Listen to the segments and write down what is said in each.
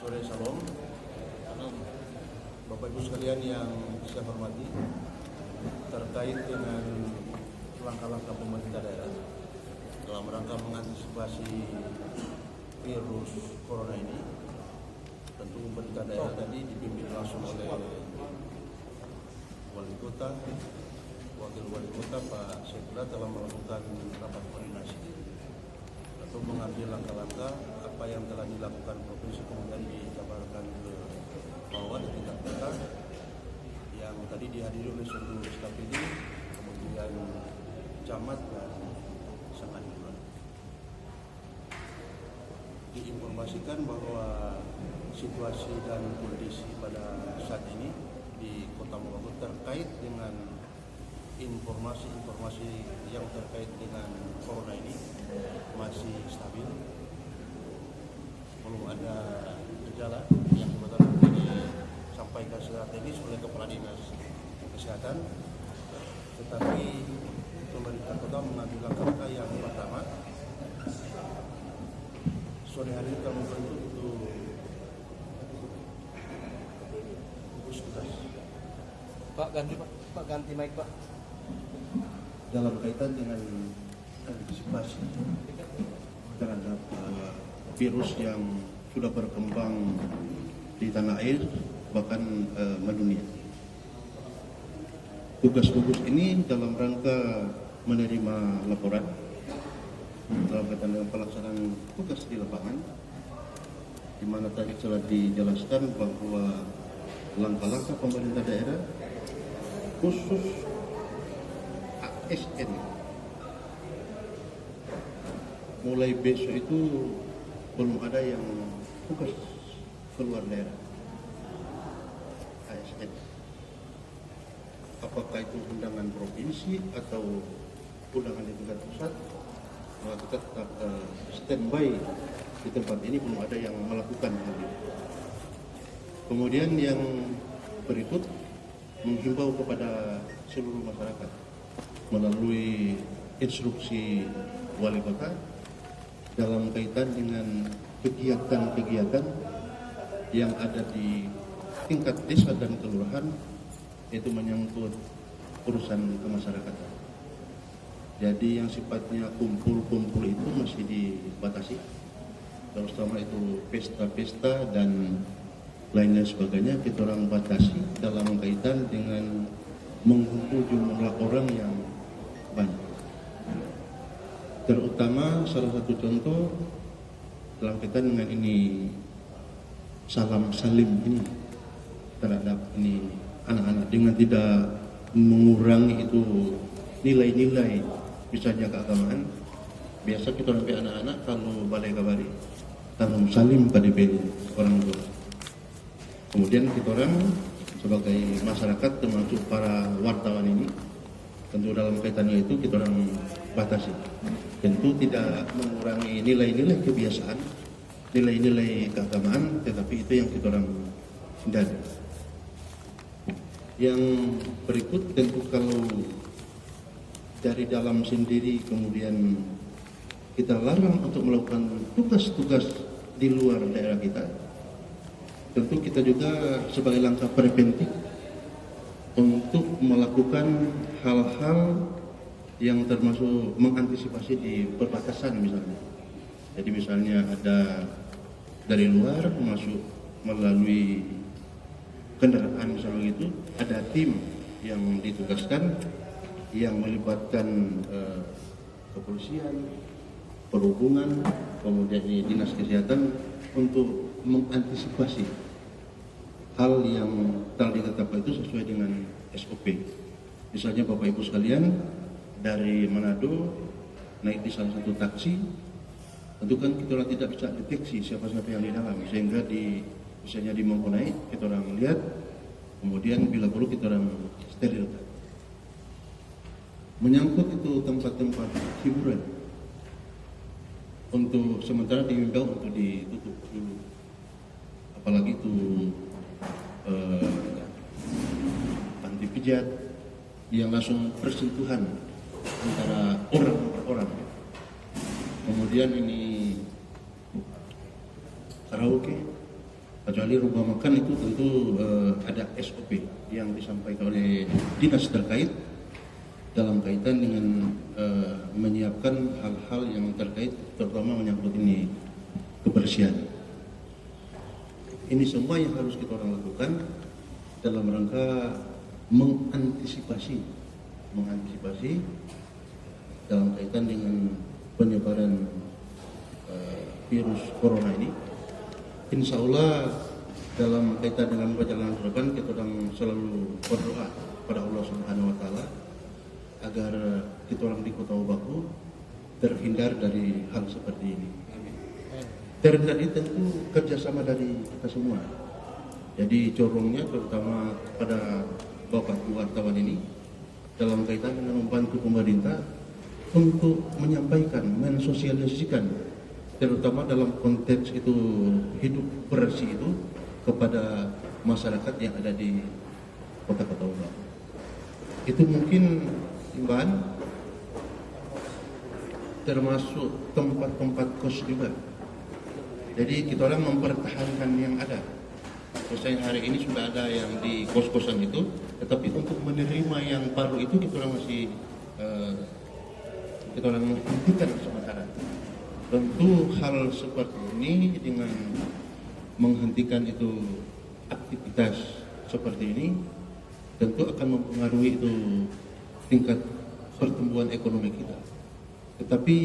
Sore Salam. Bapak Ibu sekalian yang saya hormati, terkait dengan langkah-langkah pemerintah daerah dalam rangka mengantisipasi virus corona ini, tentu pemerintah daerah tadi dipimpin langsung oleh Wali Kota, Wakil Wali Kota Pak Sekda telah melakukan rapat koordinasi untuk mengambil langkah-langkah apa yang telah dilakukan provinsi kemudian dikabarkan ke bawah di tingkat kota yang tadi dihadiri oleh seluruh staf ini, kemudian camat dan sangat diinformasikan bahwa situasi dan kondisi pada saat ini di Kota Mobagu terkait dengan informasi yang terkait dengan corona ini masih stabil, belum ada gejala yang kebetulan disampaikan secara teknis oleh Kepala Dinas Kesehatan, tetapi pemerintah kota mengambil langkah yang pertama. Sore hari kita membentuk itu gugus tugas. Pak ganti mic Pak. Dalam kaitan dengan antisipasi terhadap virus yang sudah berkembang di tanah air bahkan mendunia. Tugas-tugas ini dalam rangka menerima laporan dalam kaitan dengan pelaksanaan tugas di lapangan, di mana tadi telah dijelaskan bahwa langkah-langkah pemerintah daerah khusus ASN mulai besok itu belum ada yang tugas keluar daerah ASN, apakah itu undangan provinsi atau undangan di tingkat pusat, maka kita tetap standby di tempat ini, belum ada yang melakukan hal itu. Kemudian yang berikut, menghimbau kepada seluruh masyarakat melalui instruksi Wali Kota dalam kaitan dengan kegiatan-kegiatan yang ada di tingkat desa dan kelurahan, yaitu menyangkut urusan kemasyarakatan. Jadi yang sifatnya kumpul-kumpul itu masih dibatasi, terutama itu pesta-pesta dan lainnya sebagainya kita orang batasi dalam kaitan dengan mengumpul jumlah orang yang banyak. Terutama salah satu contoh dalam kaitan dengan ini salam salim ini terhadap ini anak-anak dengan tidak mengurangi itu nilai-nilai misalnya keagamaan. Biasa kita sampai anak-anak kalau balai kabari salam salim pada orang tua. Kemudian kita orang sebagai masyarakat termasuk para wartawan ini tentu dalam kaitannya itu kita orang batasi, tentu tidak mengurangi nilai-nilai kebiasaan, nilai-nilai keagamaan, tetapi itu yang kita orang hindari. Yang berikut tentu kalau dari dalam sendiri kemudian kita larang untuk melakukan tugas-tugas di luar daerah kita, tentu kita juga sebagai langkah preventif untuk melakukan hal-hal yang termasuk mengantisipasi di perbatasan misalnya. Jadi misalnya ada dari luar masuk melalui kendaraan misalnya gitu, ada tim yang ditugaskan yang melibatkan kepolisian, perhubungan, kemudian dinas kesehatan untuk mengantisipasi hal yang telah ditetapkan itu sesuai dengan SOP. Misalnya Bapak Ibu sekalian dari Manado naik di salah satu taksi, tentu kan kita orang tidak bisa deteksi siapa-siapa yang di dalam, sehingga misalnya di Mangkunai kita orang lihat, kemudian bila perlu kita orang sterilkan. Menyangkut itu tempat-tempat hiburan, untuk sementara diimbau untuk ditutup dulu, apalagi itu panti pijat yang langsung bersentuhan antara orang per orang. Kemudian ini karaoke, Kecuali rumah makan itu tentu ada SOP yang disampaikan oleh dinas terkait dalam kaitan dengan menyiapkan hal-hal yang terkait, terutama menyangkut ini kebersihan. Ini semua yang harus kita orang lakukan dalam rangka mengantisipasi dalam kaitan dengan penyebaran virus corona ini. Insya Allah dalam kaitan dengan perjalanan ke depan kita orang selalu berdoa pada Allah Subhanahu Wa Taala agar kita orang di Kota Baku terhindar dari hal seperti ini. Terhindar ini tentu kerjasama dari kita semua. Jadi corongnya terutama pada Bapak wartawan ini dalam kaitan dengan membantu pemerintah untuk menyampaikan, mensosialisasikan terutama dalam konteks itu hidup bersih itu kepada masyarakat yang ada di kota-kota Baku. Itu mungkin timbahan termasuk tempat-tempat kos juga. Jadi kita orang mempertahankan yang ada. Misalnya hari ini sudah ada yang di kos-kosan itu, tetapi untuk menerima yang baru itu kita orang masih kita orang menghentikan sementara. Tentu hal seperti ini dengan menghentikan itu aktivitas seperti ini tentu akan mempengaruhi itu tingkat pertumbuhan ekonomi kita. Tetapi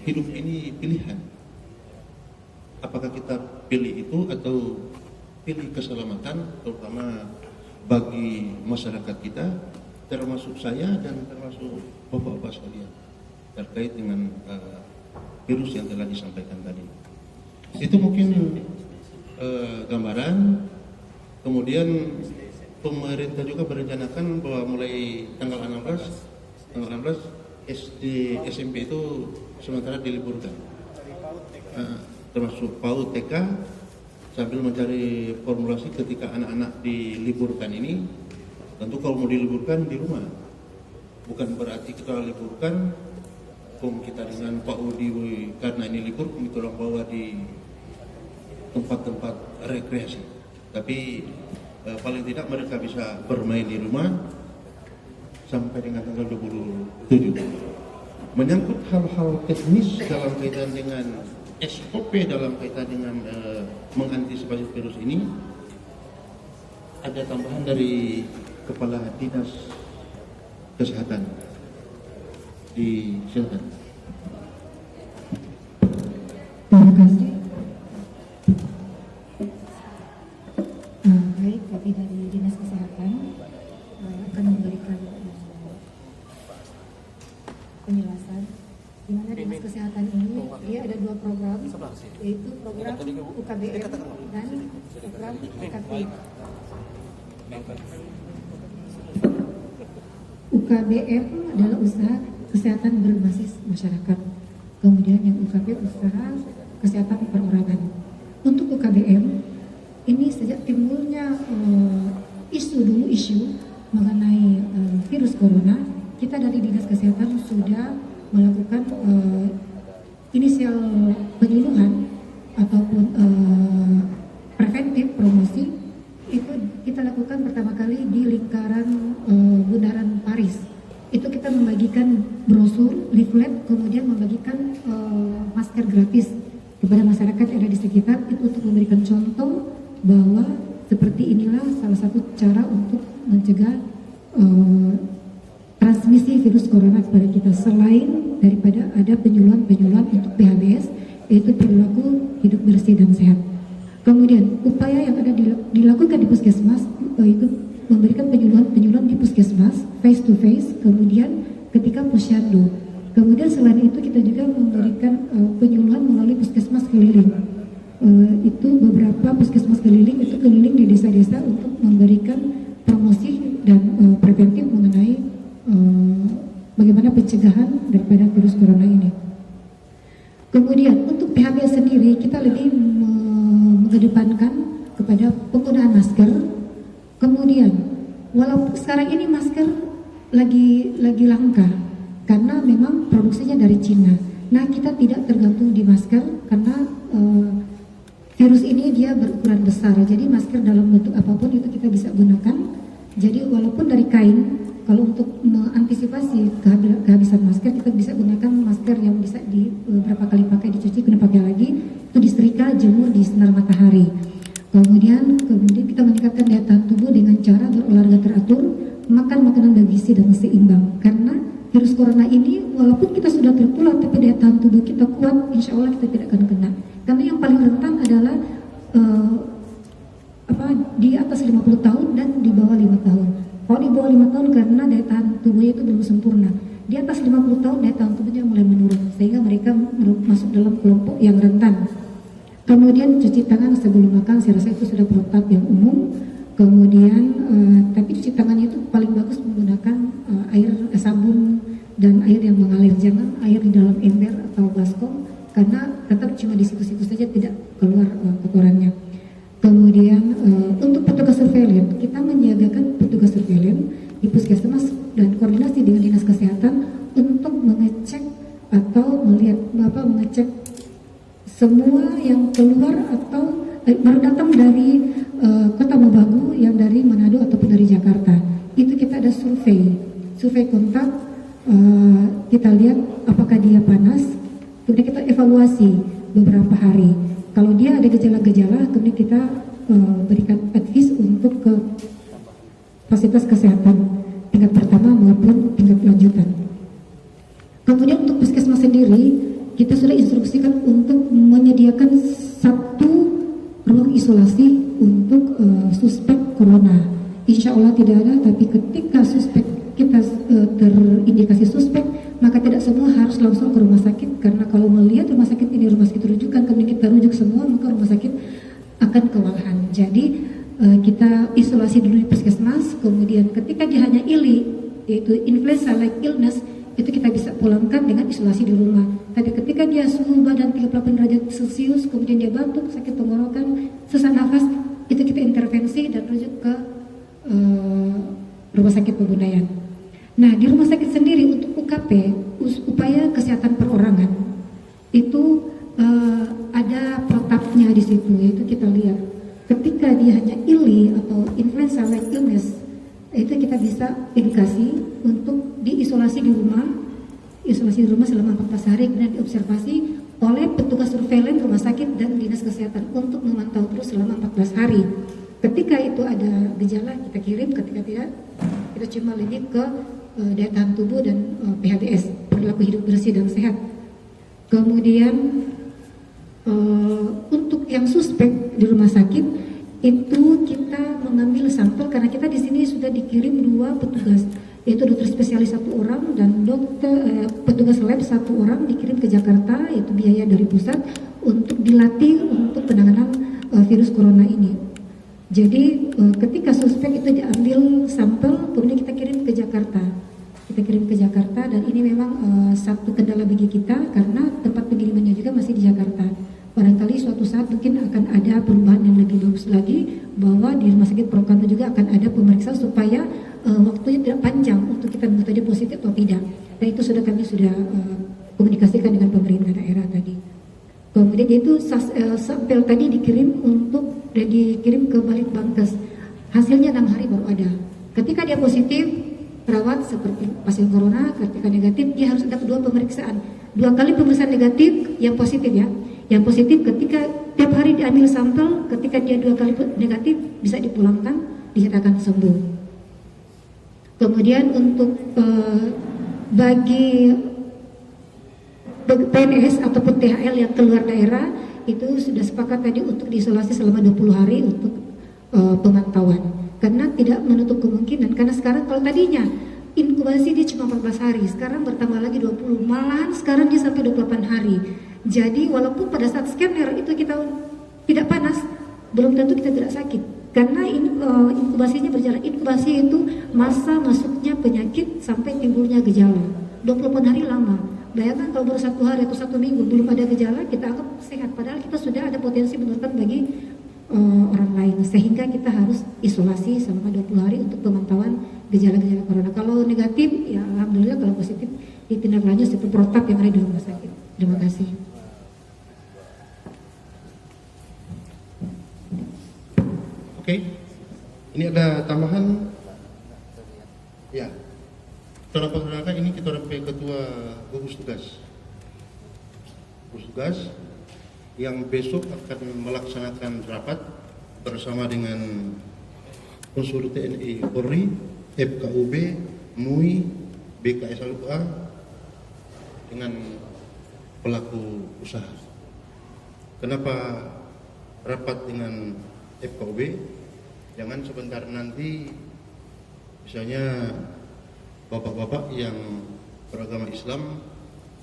hidup ini pilihan. Apakah kita pilih itu atau pilih keselamatan, terutama bagi masyarakat kita, termasuk saya dan termasuk bapak-bapak sekalian, terkait dengan virus yang telah disampaikan tadi. Itu mungkin gambaran. Kemudian pemerintah juga berencanakan bahwa mulai tanggal 16 SD SMP itu sementara diliburkan, termasuk PAUD TK, sambil mencari formulasi ketika anak-anak diliburkan ini. Tentu kalau mau diliburkan di rumah, bukan berarti kita liburkan kita dengan Pak Udi karena ini libur kita orang bawa di tempat-tempat rekreasi. Tapi paling tidak mereka bisa bermain di rumah sampai dengan tanggal 27. Menyangkut hal-hal teknis dalam kaitan dengan SOP dalam kaitan dengan mengantisipasi virus ini, ada tambahan dari Kepala Dinas Kesehatan. Silakan. Terima kasih. Baik, kami dari Dinas Kesehatan akan memberikan penjelasan di mana Dinas Kesehatan ini dia ada dua program, yaitu program UKBM dan program UKPI. UKBM adalah usaha kesehatan berbasis masyarakat. Kemudian yang UKP usaha kesehatan perorangan. Untuk UKBM ini sejak timbulnya isu mengenai virus corona, kita dari Dinas Kesehatan sudah melakukan inisial penyuluhan ataupun preventif promosi. Itu kita lakukan pertama kali di lingkaran Bundaran Paris. Itu kita membagikan brosur, leaflet, kemudian membagikan masker gratis kepada masyarakat yang ada di sekitar. Itu untuk memberikan contoh bahwa seperti inilah salah satu cara untuk mencegah transmisi virus corona kepada kita. Selain daripada ada penyuluhan untuk PHBS, yaitu perilaku hidup bersih dan sehat. Kemudian upaya yang ada dilakukan di puskesmas itu memberikan penyuluhan di puskesmas face to face, kemudian ketika pusyadu. Kemudian selain itu kita juga memberikan penyuluhan melalui puskesmas keliling. Itu beberapa puskesmas keliling itu keliling di desa-desa untuk memberikan promosi dan preventif mengenai bagaimana pencegahan daripada virus corona ini. Kemudian untuk PHB sendiri kita lebih mengedepankan kepada penggunaan masker. Kemudian walaupun sekarang ini masker lagi langka karena memang produksinya dari Cina. Nah, kita tidak tergantung di masker karena virus ini dia berukuran besar. besar. Jadi masker dalam bentuk apapun itu kita bisa gunakan. Jadi walaupun dari kain, kalau untuk mengantisipasi kehabisan masker, kita bisa gunakan masker yang bisa di beberapa kali pakai, dicuci, kemudian pakai lagi, itu disetrika, jemur di sinar matahari. Kemudian kita meningkatkan daya tahan tubuh dengan cara berolahraga teratur, makan makanan bergizi dan seimbang. Karena virus corona ini walaupun kita sudah tertular tapi daya tahan tubuh kita kuat, insya Allah kita tidak akan kena. Karena yang paling rentan adalah di atas 50 tahun dan di bawah 5 tahun. Kalau di bawah 5 tahun karena daya tahan tubuhnya itu belum sempurna. Di atas 50 tahun daya tahan tubuhnya mulai menurun, sehingga mereka masuk dalam kelompok yang rentan. Kemudian cuci tangan sebelum makan, saya rasa itu sudah protap yang umum. Kemudian tapi cuci tangannya itu paling bagus menggunakan air sabun dan air yang mengalir, jangan air di dalam ember atau baskom, karena tetap cuma di situ-situ saja, tidak keluar kotorannya. Kemudian untuk petugas surveillance, kita menyiagakan petugas surveillance di puskesmas dan koordinasi dengan dinas kesehatan untuk mengecek atau mengecek semua yang keluar atau baru datang dari Kota Mobagu, yang dari Manado ataupun dari Jakarta. Itu kita ada survei kontak, kita lihat apakah dia panas, kemudian kita evaluasi beberapa hari. Kalau dia ada gejala-gejala, kemudian kita berikan advice untuk ke fasilitas kesehatan tingkat pertama maupun tingkat lanjutan. Kemudian untuk puskesmas sendiri, kita sudah instruksikan untuk menyediakan satu ruang isolasi untuk suspek corona. Insya Allah tidak ada, tapi ketika suspek kita terindikasi suspek, maka tidak semua harus langsung ke rumah sakit, karena kalau melihat rumah sakit ini rumah sakit rujukan, kemudian kita rujuk semua, maka rumah sakit akan kewalahan. Jadi kita isolasi dulu di puskesmas, kemudian ketika dia hanya ILI, yaitu influenza like illness, itu kita bisa pulangkan dengan isolasi di rumah. Tapi ketika dia suhu badan 38 derajat Celcius, kemudian dia batuk, sakit tenggorokan, sesak nafas, itu kita intervensi dan rujuk ke rumah sakit Pegunungan. Nah, di rumah sakit sendiri untuk UKP, upaya kesehatan perorangan, itu ada protapnya di situ, yaitu kita lihat ketika dia hanya ILI atau influenza like illness, itu kita bisa edukasi untuk diisolasi di rumah, isolasi di rumah selama 14 hari, kemudian diobservasi oleh petugas surveillance rumah sakit dan dinas kesehatan untuk memantau terus selama 14 hari. Ketika itu ada gejala kita kirim, ketika tidak kita cuma lebih ke daya tahan tubuh dan PHBS, perilaku hidup bersih dan sehat. Kemudian untuk yang suspek di rumah sakit itu kita mengambil sampel, karena kita di sini sudah dikirim 2 petugas, yaitu dokter spesialis 1 orang dan petugas lab 1 orang dikirim ke Jakarta, yaitu biaya dari pusat untuk dilatih untuk penanganan virus corona ini. Jadi ketika suspek itu diambil sampel, kemudian kita kirim ke Jakarta. Dan ini memang satu kendala bagi kita karena tempat pengirimannya juga masih di Jakarta. Barangkali suatu saat mungkin akan ada perubahan yang lebih bagus lagi, bahwa di rumah sakit Prokanto juga akan ada pemeriksaan supaya waktunya tidak panjang untuk kita mengetahui positif atau tidak. Dan itu kami sudah komunikasikan dengan pemerintah daerah tadi. Kemudian itu sampel tadi dikirim ke Balitbangkes. Hasilnya 6 hari baru ada. Ketika dia positif, perawat seperti pasien corona, ketika negatif dia harus ada 2 pemeriksaan. 2 kali pemeriksaan negatif yang positif ya. Yang positif ketika tiap hari diambil sampel, ketika dia 2 kali negatif bisa dipulangkan, dinyatakan sembuh. Kemudian untuk bagi PNS ataupun THL yang keluar daerah itu sudah sepakat tadi untuk diisolasi selama 20 hari untuk pemantauan, karena tidak menutup kemungkinan, karena sekarang kalau tadinya inkubasi dia cuma 14 hari, sekarang bertambah lagi 20, malahan sekarang dia sampai 28 hari. Jadi walaupun pada saat scanner itu kita tidak panas, belum tentu kita tidak sakit, karena inkubasinya berjalan. Inkubasi itu masa masuknya penyakit sampai timbulnya gejala, 28 hari lama. Bayangkan kalau baru 1 hari atau 1 minggu belum ada gejala, kita anggap sehat, padahal kita sudah ada potensi menularkan bagi orang lain, sehingga kita harus isolasi selama 20 hari untuk pemantauan gejala-gejala corona. Kalau negatif, ya alhamdulillah. Kalau positif, ditindaklanjut seperti protap yang ada di rumah sakit. Terima kasih. Oke, ini ada tambahan. Ya, saudara-saudara, ini kita sampai ketua gugus tugas. Gugus tugas yang besok akan melaksanakan rapat bersama dengan unsur TNI Polri, FKUB, MUI, BKSLUA dengan pelaku usaha. Kenapa rapat dengan FKUB? Jangan sebentar nanti misalnya bapak-bapak yang beragama Islam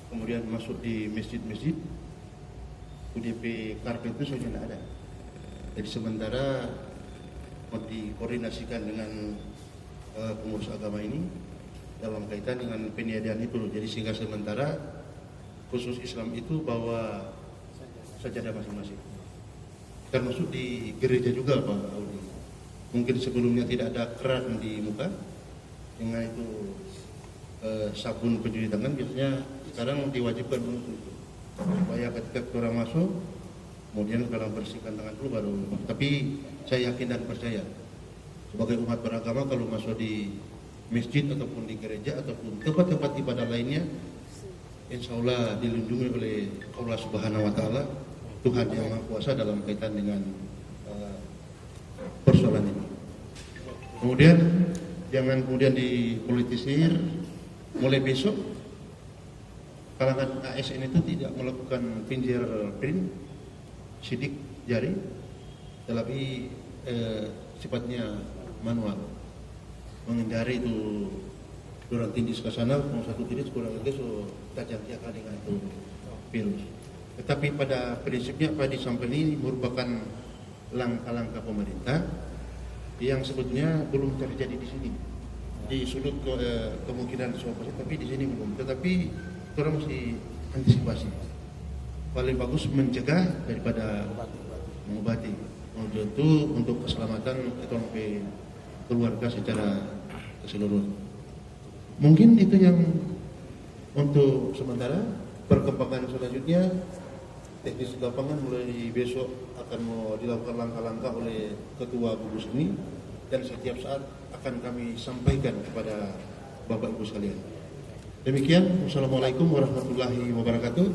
kemudian masuk di masjid-masjid, UDP karpet itu sudah tidak ada. Jadi sementara mau dikoordinasikan dengan pengurus agama ini dalam kaitan dengan peniadaan itu. Jadi sehingga sementara khusus Islam itu bawa sajadah masing-masing. Termasuk di gereja juga Pak Audi. Mungkin sebelumnya tidak ada keran di muka, dengan itu sabun pencuci tangan biasanya sekarang diwajibkan untuk supaya ketika orang masuk kemudian kalau bersihkan tangan dulu baru. Tapi saya yakin dan percaya sebagai umat beragama kalau masuk di masjid ataupun di gereja ataupun tempat-tempat ibadah lainnya, insya Allah dilindungi oleh Allah Subhanahu Wa Taala, Tuhan yang Maha Kuasa dalam kaitan dengan persoalan ini. Kemudian jangan kemudian dipolitisir. Mulai besok kalangan ASN itu tidak melakukan fingerprint sidik jari, tetapi sifatnya manual, menghindari itu orang tindis ke sana, mau satu tindis kurang lagi so tajam tiap dengan itu virus. Tetapi pada prinsipnya Pak Disampel ini merupakan langkah-langkah pemerintah yang sebetulnya belum terjadi di sini. Di sudut kemungkinan suatu, tapi di sini belum. Tetapi kita mesti antisipasi. Paling bagus mencegah daripada mengobati. Tentu untuk keselamatan ekonomi keluarga secara keseluruhan. Mungkin itu yang untuk sementara. Perkembangan selanjutnya teknis lapangan mulai besok akan mau dilakukan langkah-langkah oleh ketua gugus ini dan setiap saat akan kami sampaikan kepada Bapak Ibu sekalian. Demikian, wassalamualaikum warahmatullahi wabarakatuh.